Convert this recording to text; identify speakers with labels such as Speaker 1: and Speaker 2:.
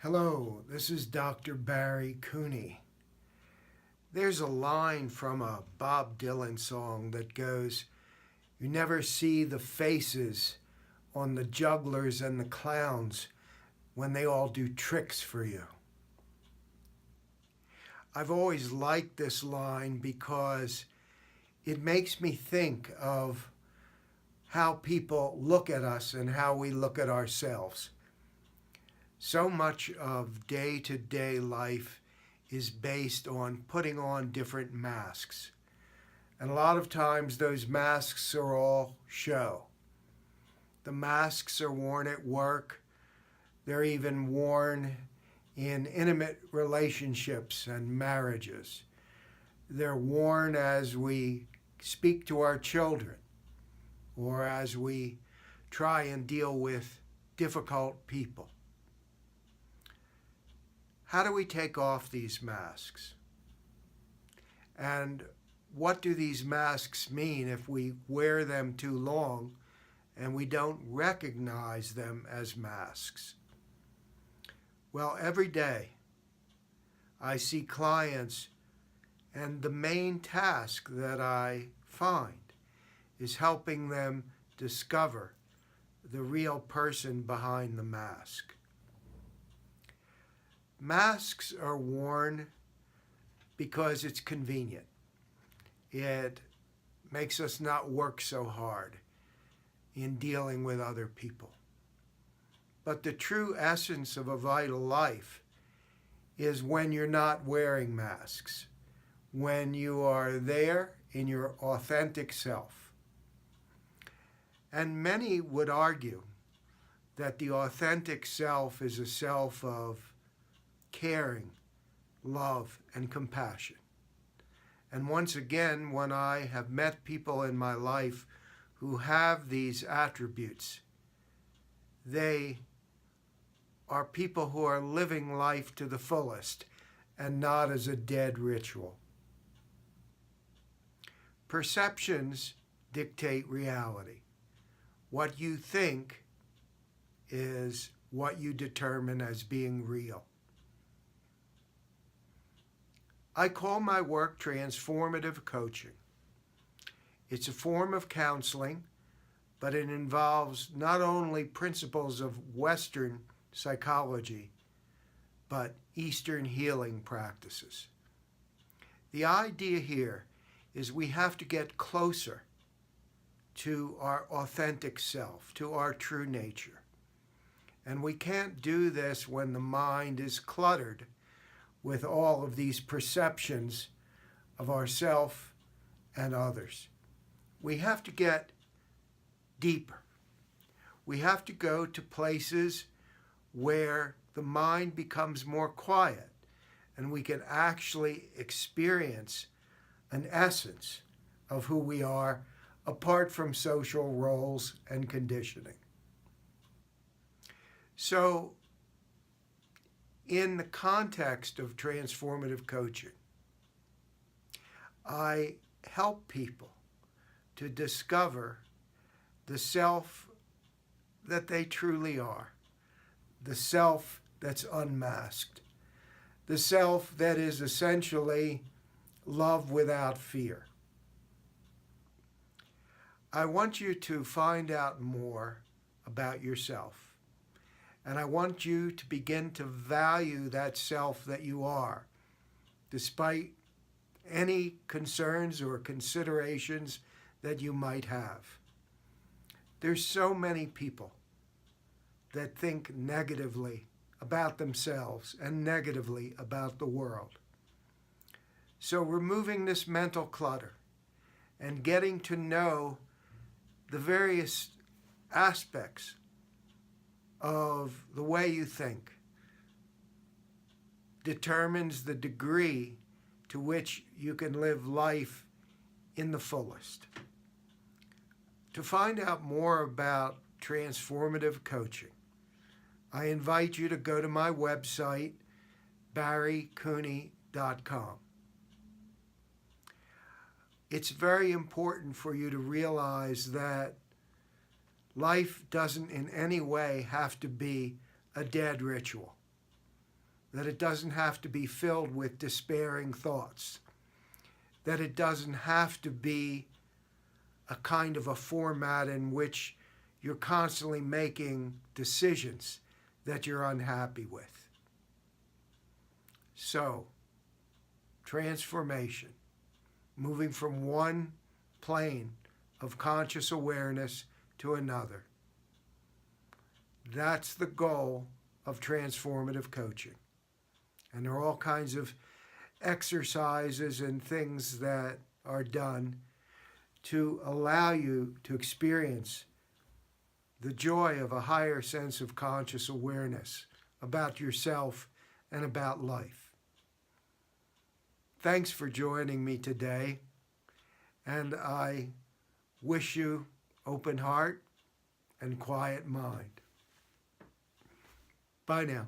Speaker 1: Hello, this is Dr. Barry Cooney. There's a line from a Bob Dylan song that goes, "You never see the faces on the jugglers and the clowns when they all do tricks for you." I've always liked this line because it makes me think of how people look at us and how we look at ourselves. So much of day-to-day life is based on putting on different masks. And a lot of times those masks are all show. The masks are worn at work. They're even worn in intimate relationships and marriages. They're worn as we speak to our children or as we try and deal with difficult people. How do we take off these masks? And what do these masks mean if we wear them too long and we don't recognize them as masks? Well, every day I see clients, and the main task that I find is helping them discover the real person behind the mask. Masks are worn because it's convenient. It makes us not work so hard in dealing with other people. But the true essence of a vital life is when you're not wearing masks, when you are there in your authentic self. And many would argue that the authentic self is a self of caring, love, and compassion. And once again, when I have met people in my life who have these attributes, they are people who are living life to the fullest and not as a dead ritual. Perceptions dictate reality. What you think is what you determine as being real. I call my work transformative coaching. It's a form of counseling, but it involves not only principles of Western psychology, but Eastern healing practices. The idea here is we have to get closer to our authentic self, to our true nature. And we can't do this when the mind is cluttered with all of these perceptions of ourself and others. We have to get deeper. We have to go to places where the mind becomes more quiet and we can actually experience an essence of who we are apart from social roles and conditioning. So, in the context of transformative coaching, I help people to discover the self that they truly are, the self that's unmasked, the self that is essentially love without fear. I want you to find out more about yourself. And I want you to begin to value that self that you are, despite any concerns or considerations that you might have. There's so many people that think negatively about themselves and negatively about the world. So removing this mental clutter and getting to know the various aspects of the way you think determines the degree to which you can live life in the fullest. To find out more about transformative coaching, I invite you to go to my website, barrycooney.com. It's very important for you to realize that life doesn't in any way have to be a dead ritual. that it doesn't have to be filled with despairing thoughts, that it doesn't have to be a kind of a format in which you're constantly making decisions that you're unhappy with. So, transformation, moving from one plane of conscious awareness to another. That's the goal of transformative coaching. And there are all kinds of exercises and things that are done to allow you to experience the joy of a higher sense of conscious awareness about yourself and about life. Thanks for joining me today, and I wish you open heart and quiet mind. Bye now.